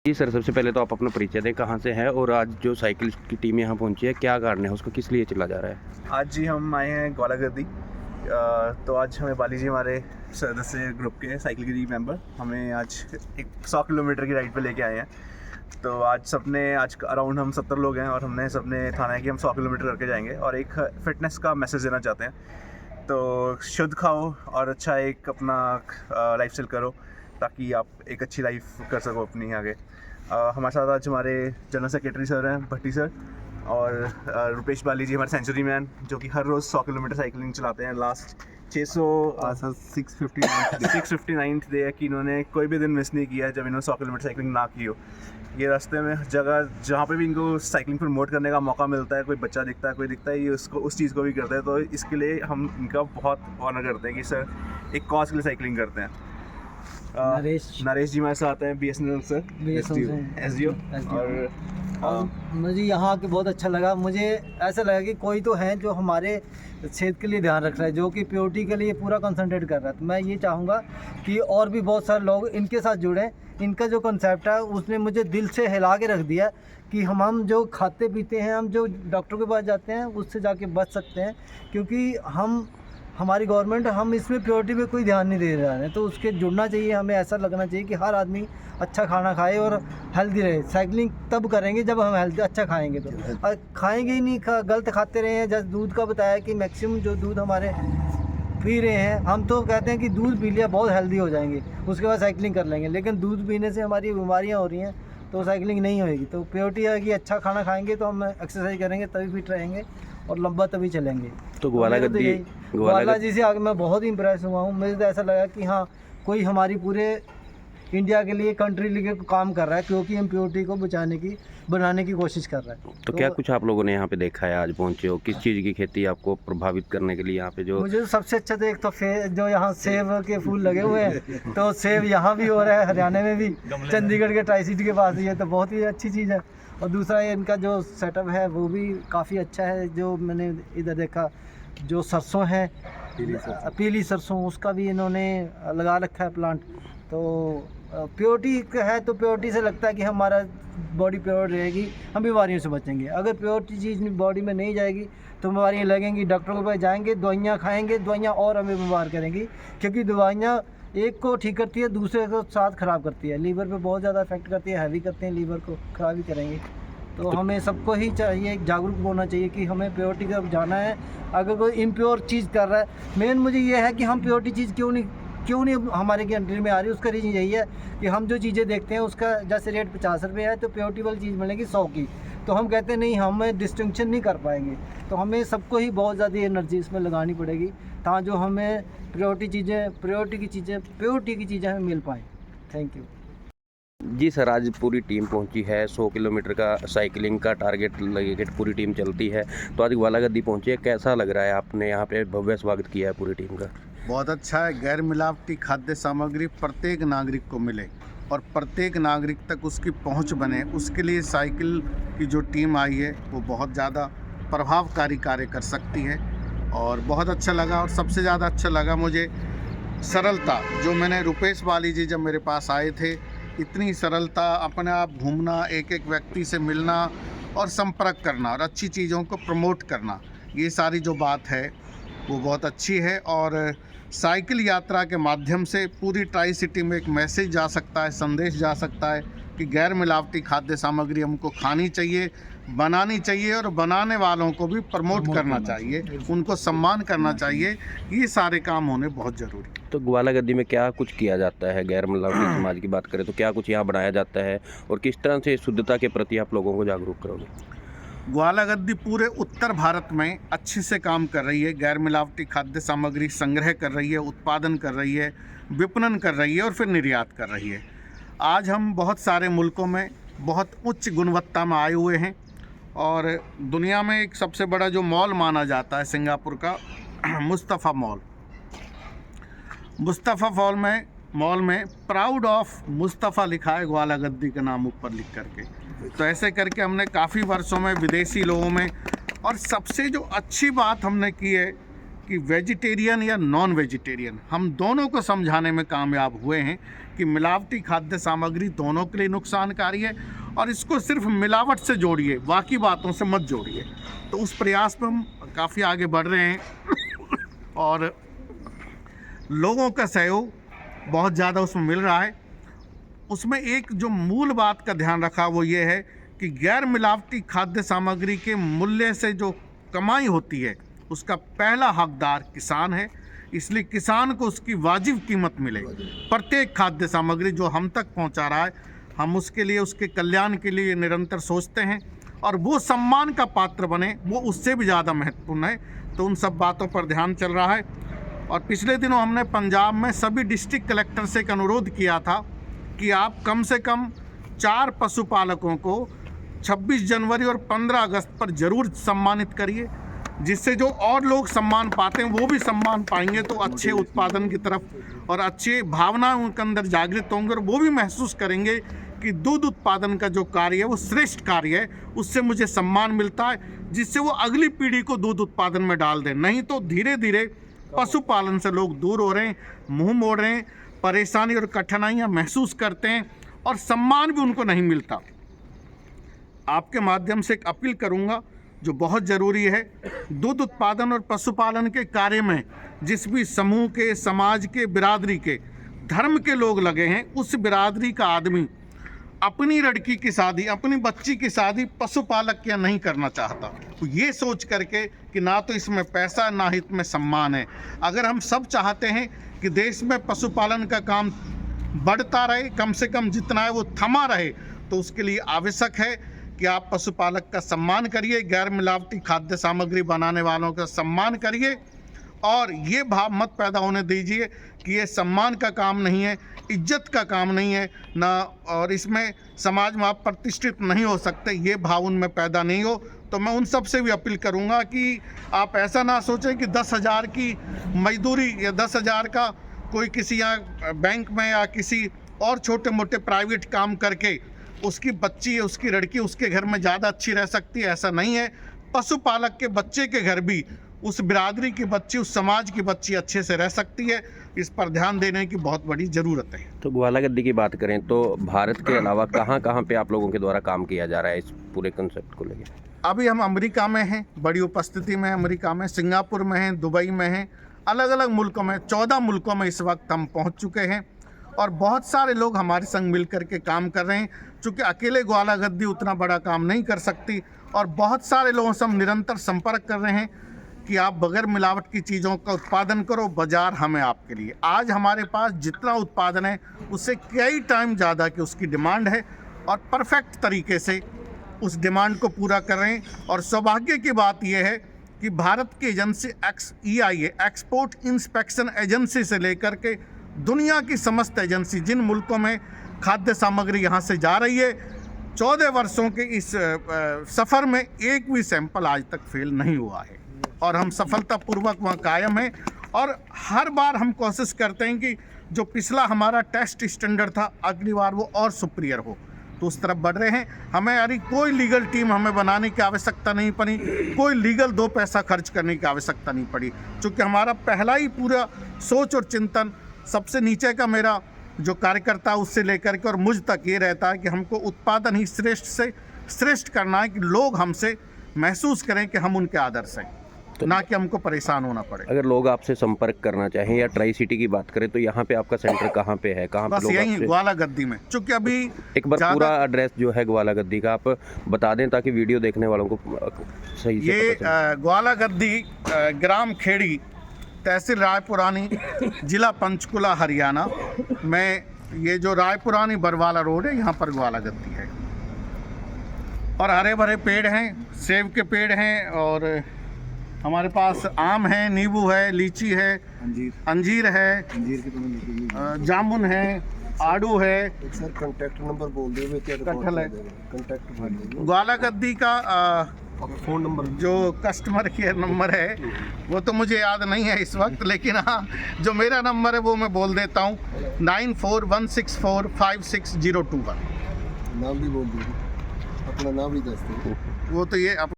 जी sir, सबसे पहले तो आप अपना परिचय दें, कहाँ से हैं और आज जो साइकिल की टीम यहाँ पहुँची है, क्या कारण है, उसको किस लिए चला जा रहा है? आज जी हम आए हैं ग्वालागद्दी। तो आज हमें बाली जी हमारे सदस्य ग्रुप के साइकिल की मेंबर हमें आज एक 100 किलोमीटर की राइड पे लेके आए हैं। तो आज अराउंड हम 70 लोग हैं और हमने सबने ठाना है कि हम 100 किलोमीटर करके जाएंगे और एक फ़िटनेस का मैसेज देना चाहते हैं। तो शुद्ध खाओ और अच्छा एक अपना लाइफस्टाइल करो ताकि आप एक अच्छी लाइफ कर सको अपनी आगे। हमारे साथ आज हमारे जनरल सेक्रेटरी सर हैं, भट्टी सर, और रुपेश बाली जी हमारे सेंचुरी मैन, जो कि हर रोज़ 100 किलोमीटर साइकिलिंग चलाते हैं। लास्ट 659 डे है कि इन्होंने कोई भी दिन मिस नहीं किया है जब इन्होंने 100 किलोमीटर साइकिलिंग ना की हो। ये रास्ते में जगह जहाँ पे भी इनको साइकिलिंग प्रमोट करने का मौका मिलता है, कोई बच्चा दिखता है, कोई दिखता है, ये उसको उस चीज़ को भी करते हैं। तो इसके लिए हम इनका बहुत ऑनर करते हैं कि सर एक कॉज के लिए साइकिलिंग करते हैं। नरेश जी हमारे साथ हैं, BSNL सर, SDO। और मुझे यहाँ आके बहुत अच्छा लगा। मुझे ऐसा लगा कि कोई तो है जो हमारे सेहत के लिए ध्यान रख रहा है, जो कि प्योरिटी के लिए पूरा कंसंट्रेट कर रहा है। तो मैं ये चाहूँगा कि और भी बहुत सारे लोग इनके साथ जुड़ें। इनका जो कंसेप्ट है उसने मुझे दिल से हिला के रख दिया कि हम जो खाते पीते हैं, हम जो डॉक्टर के पास जाते हैं, उससे जाके बच सकते हैं, क्योंकि हमारी गवर्नमेंट हम इसमें प्योरिटी पे कोई ध्यान नहीं दे रहा है। तो उसके जुड़ना चाहिए। हमें ऐसा लगना चाहिए कि हर आदमी अच्छा खाना खाए और हेल्दी रहे। साइकिलिंग तब करेंगे जब हम हेल्दी अच्छा खाएंगे। तो खाएंगे ही नहीं, गलत खाते रहे हैं। जैसे दूध का बताया कि मैक्सिमम जो दूध हमारे पी रहे हैं, हम तो कहते हैं कि दूध पी लिया बहुत हेल्दी हो जाएंगे, उसके बाद साइकिलिंग कर लेंगे, लेकिन दूध पीने से हमारी बीमारियाँ हो रही हैं, तो साइकिलिंग नहीं होएगी। तो प्योरिटी है कि अच्छा खाना खाएंगे तो हम एक्सरसाइज करेंगे तभी फिट रहेंगे और लंबा तभी चलेंगे। तो ग्वाला जी से आगे मैं बहुत ही इंप्रेस हुआ हूँ। मुझे तो ऐसा लगा कि हाँ, कोई हमारी पूरे इंडिया के लिए, कंट्री के लिए काम कर रहा है, क्योंकि हम प्योरिटी को बनाने की कोशिश कर रहा है। तो क्या कुछ आप लोगों ने यहाँ पे देखा है, आज पहुँचे हो, किस चीज़ की खेती आपको प्रभावित करने के लिए यहाँ पे जो? मुझे तो सबसे अच्छा तो एक तो जो यहाँ सेब के फूल लगे हुए हैं, तो सेब यहाँ भी हो रहा है, हरियाणा में भी, चंडीगढ़ के ट्राई सिटी के पास ही है, तो बहुत ही अच्छी चीज़ है। और दूसरा इनका जो सेटअप है वो भी काफ़ी अच्छा है। जो मैंने इधर देखा, जो सरसों है, पीली सरसों, उसका भी इन्होंने लगा रखा है प्लांट। तो प्योरिटी है, तो प्योरिटी से लगता है कि हमारा बॉडी प्योर रहेगी, हम बीमारियों से बचेंगे। अगर प्योरिटी चीज़ बॉडी में नहीं जाएगी तो बीमारियाँ लगेंगी, डॉक्टरों के पास जाएंगे, दवाइयाँ खाएंगे, दवाइयाँ और हमें बीमार करेंगी, क्योंकि दवाइयाँ एक को ठीक करती है, दूसरे को साथ ख़राब करती है, लीवर पे बहुत ज़्यादा इफेक्ट करती है, हैवी करते हैं, लीवर को ख़राब ही करेंगे। तो हमें सबको ही चाहिए, जागरूक होना चाहिए कि हमें प्योरिटी का जाना है। अगर कोई इम्प्योर चीज़ कर रहा है, मेन मुझे ये है कि हम प्योरिटी चीज़ क्यों नहीं हमारे कंट्री में आ रही है। उसका रीज़न यही है कि हम जो चीज़ें देखते हैं उसका जैसे रेट 50 रुपये है, तो प्योरिटी वाली चीज़ मिलेगी 100 की। तो हम कहते हैं नहीं, हमें डिस्टिंक्शन नहीं कर पाएंगे। तो हमें सबको ही बहुत ज़्यादा एनर्जी इसमें लगानी पड़ेगी, ताकि जो हमें प्योरिटी की चीज़ें हमें मिल पाएँ। थैंक यू जी सर, आज पूरी टीम पहुंची है, 100 किलोमीटर का साइकिलिंग का टारगेट लेके पूरी टीम चलती है। तो आज ग्वालागद्दी पहुंची है, कैसा लग रहा है? आपने यहाँ पे भव्य स्वागत किया है पूरी टीम का। बहुत अच्छा है। गैर मिलावटी खाद्य सामग्री प्रत्येक नागरिक को मिले और प्रत्येक नागरिक तक उसकी पहुंच बने, उसके लिए साइकिल की जो टीम आई है वो बहुत ज़्यादा प्रभावकारी कार्य कर सकती है। और बहुत अच्छा लगा, और सबसे ज़्यादा अच्छा लगा मुझे सरलता। जो मैंने रुपेश बाली जी जब मेरे पास आए थे, इतनी सरलता, अपने आप घूमना, एक एक व्यक्ति से मिलना और संपर्क करना और अच्छी चीज़ों को प्रमोट करना, ये सारी जो बात है वो बहुत अच्छी है। और साइकिल यात्रा के माध्यम से पूरी ट्राई सिटी में एक मैसेज जा सकता है, संदेश जा सकता है कि गैर मिलावटी खाद्य सामग्री हमको खानी चाहिए, बनानी चाहिए, और बनाने वालों को भी प्रमोट करना चाहिए, उनको सम्मान करना चाहिए। ये सारे काम होने बहुत ज़रूरी। तो ग्वालागद्दी में क्या कुछ किया जाता है? गैर मिलावटी समाज की बात करें तो क्या कुछ यहाँ बनाया जाता है और किस तरह से शुद्धता के प्रति आप लोगों को जागरूक करोगे? ग्वालागद्दी पूरे उत्तर भारत में अच्छे से काम कर रही है। गैर मिलावटी खाद्य सामग्री संग्रह कर रही है, उत्पादन कर रही है, विपणन कर रही है और फिर निर्यात कर रही है। आज हम बहुत सारे मुल्कों में बहुत उच्च गुणवत्ता में आए हुए हैं, और दुनिया में एक सबसे बड़ा जो मॉल माना जाता है सिंगापुर का, मुस्तफ़ा मॉल में प्राउड ऑफ मुस्तफ़ा लिखा है, ग्वालागद्दी का नाम ऊपर लिख करके। तो ऐसे करके हमने काफ़ी वर्षों में विदेशी लोगों में, और सबसे जो अच्छी बात हमने की है कि वेजिटेरियन या नॉन वेजिटेरियन, हम दोनों को समझाने में कामयाब हुए हैं कि मिलावटी खाद्य सामग्री दोनों के लिए नुकसानकारी है और इसको सिर्फ मिलावट से जोड़िए, बाकी बातों से मत जोड़िए। तो उस प्रयास में हम काफ़ी आगे बढ़ रहे हैं और लोगों का सहयोग बहुत ज़्यादा उसमें मिल रहा है। उसमें एक जो मूल बात का ध्यान रखा वो ये है कि गैर मिलावटी खाद्य सामग्री के मूल्य से जो कमाई होती है उसका पहला हकदार किसान है, इसलिए किसान को उसकी वाजिब कीमत मिले। प्रत्येक खाद्य सामग्री जो हम तक पहुंचा रहा है, हम उसके लिए, उसके कल्याण के लिए निरंतर सोचते हैं और वो सम्मान का पात्र बने, वो उससे भी ज़्यादा महत्वपूर्ण है। तो उन सब बातों पर ध्यान चल रहा है। और पिछले दिनों हमने पंजाब में सभी डिस्ट्रिक्ट कलेक्टर से एक अनुरोध किया था कि आप कम से कम 4 पशुपालकों को 26 जनवरी और 15 अगस्त पर ज़रूर सम्मानित करिए, जिससे जो और लोग सम्मान पाते हैं वो भी सम्मान पाएंगे, तो अच्छे उत्पादन की तरफ और अच्छे भावना उनके अंदर जागृत होंगे और वो भी महसूस करेंगे कि दूध उत्पादन का जो कार्य है वो श्रेष्ठ कार्य है, उससे मुझे सम्मान मिलता है, जिससे वो अगली पीढ़ी को दूध उत्पादन में डाल दें। नहीं तो धीरे धीरे पशुपालन से लोग दूर हो रहे हैं, मुंह मोड़ रहे हैं, परेशानी और कठिनाइयाँ महसूस करते हैं और सम्मान भी उनको नहीं मिलता। आपके माध्यम से एक अपील करूंगा जो बहुत ज़रूरी है, दूध उत्पादन और पशुपालन के कार्य में जिस भी समूह के, समाज के, बिरादरी के, धर्म के लोग लगे हैं, उस बिरादरी का आदमी अपनी लड़की की शादी, अपनी बच्ची की शादी पशुपालक के नहीं करना चाहता, तो ये सोच करके कि ना तो इसमें पैसा ना ही इसमें सम्मान है। अगर हम सब चाहते हैं कि देश में पशुपालन का काम बढ़ता रहे, कम से कम जितना है वो थमा रहे, तो उसके लिए आवश्यक है कि आप पशुपालक का सम्मान करिए, गैर मिलावटी खाद्य सामग्री बनाने वालों का सम्मान करिए और ये भाव मत पैदा होने दीजिए कि ये सम्मान का काम नहीं है, इज्जत का काम नहीं है ना, और इसमें समाज में आप प्रतिष्ठित नहीं हो सकते, ये भाव उनमें पैदा नहीं हो। तो मैं उन सब से भी अपील करूंगा कि आप ऐसा ना सोचें कि 10,000 की मजदूरी या 10,000 का कोई किसी यहाँ बैंक में या किसी और छोटे मोटे प्राइवेट काम करके उसकी बच्ची, उसकी लड़की उसके घर में ज़्यादा अच्छी रह सकती है, ऐसा नहीं है। पशुपालक के बच्चे के घर भी उस बिरादरी की बच्ची, उस समाज की बच्ची अच्छे से रह सकती है। इस पर ध्यान देने की बहुत बड़ी ज़रूरत है। तो ग्वाला गद्दी की बात करें तो भारत के अलावा कहाँ कहाँ पे आप लोगों के द्वारा काम किया जा रहा है इस पूरे कंसेप्ट को लेकर? अभी हम अमेरिका में हैं, बड़ी उपस्थिति में अमेरिका में, सिंगापुर में हैं, दुबई में हैं, अलग अलग मुल्कों में, 14 मुल्कों में इस वक्त हम पहुँच चुके हैं और बहुत सारे लोग हमारे संग मिल कर के काम कर रहे हैं। चूँकि अकेले ग्वाला गद्दी उतना बड़ा काम नहीं कर सकती और बहुत सारे लोगों से हम निरंतर संपर्क कर रहे हैं कि आप बगैर मिलावट की चीज़ों का उत्पादन करो, बाजार हमें आपके लिए। आज हमारे पास जितना उत्पादन है उससे कई टाइम ज़्यादा की उसकी डिमांड है और परफेक्ट तरीके से उस डिमांड को पूरा कर रहे हैं। और सौभाग्य की बात यह है कि भारत की agency EIA, export inspection agency से लेकर के दुनिया की समस्त एजेंसी, जिन मुल्कों में खाद्य सामग्री यहाँ से जा रही है, 14 वर्षों के इस सफ़र में एक भी सैंपल आज तक फेल नहीं हुआ है और हम सफलतापूर्वक वहाँ कायम हैं। और हर बार हम कोशिश करते हैं कि जो पिछला हमारा टेस्ट स्टैंडर्ड था, अगली बार वो और सुपीरियर हो, तो उस तरफ बढ़ रहे हैं। हमें यानी कोई लीगल टीम हमें बनाने की आवश्यकता नहीं पड़ी, कोई लीगल 2 पैसा खर्च करने की आवश्यकता नहीं पड़ी, क्योंकि हमारा पहला ही पूरा सोच और चिंतन सबसे नीचे का मेरा जो कार्यकर्ता उससे लेकर के और मुझ तक ये रहता है कि हमको उत्पादन ही श्रेष्ठ से श्रेष्ठ करना है, कि लोग हमसे महसूस करें कि हम उनके आदर्श हैं, तो ना कि हमको परेशान होना पड़े। अगर लोग आपसे संपर्क करना चाहें या ट्राई सिटी की बात करें तो यहाँ पे आपका सेंटर कहाँ पे है, कहाँ पे बस लोग यही आपसे... ग्वाला गद्दी में। चूँकि अभी एक बार पूरा एड्रेस जो है ग्वाला गद्दी का आप बता दें ताकि वीडियो देखने वालों को सही से ये पता चले। ग्वाला गद्दी ग्राम खेड़ी, तहसील रायपुरानी, जिला पंचकुला, हरियाणा में। ये जो रायपुरानी बरवाला रोड है, यहाँ पर ग्वाला गद्दी है और हरे भरे पेड़ हैं, सेब के पेड़ हैं और हमारे पास आम है, नींबू है, लीची है, अंजीर है, जामुन है, आड़ू है, सर कॉन्टैक्ट नंबर बोल दो, कटहल है। कॉन्टैक्ट ग्वाला गद्दी का फ़ोन नंबर जो कस्टमर केयर नंबर है वो तो मुझे याद नहीं है इस वक्त, लेकिन हाँ जो मेरा नंबर है वो मैं बोल देता हूँ, 9416456021। नाम भी बोल दीजिए, अपना नाम भी दस दो। वो तो ये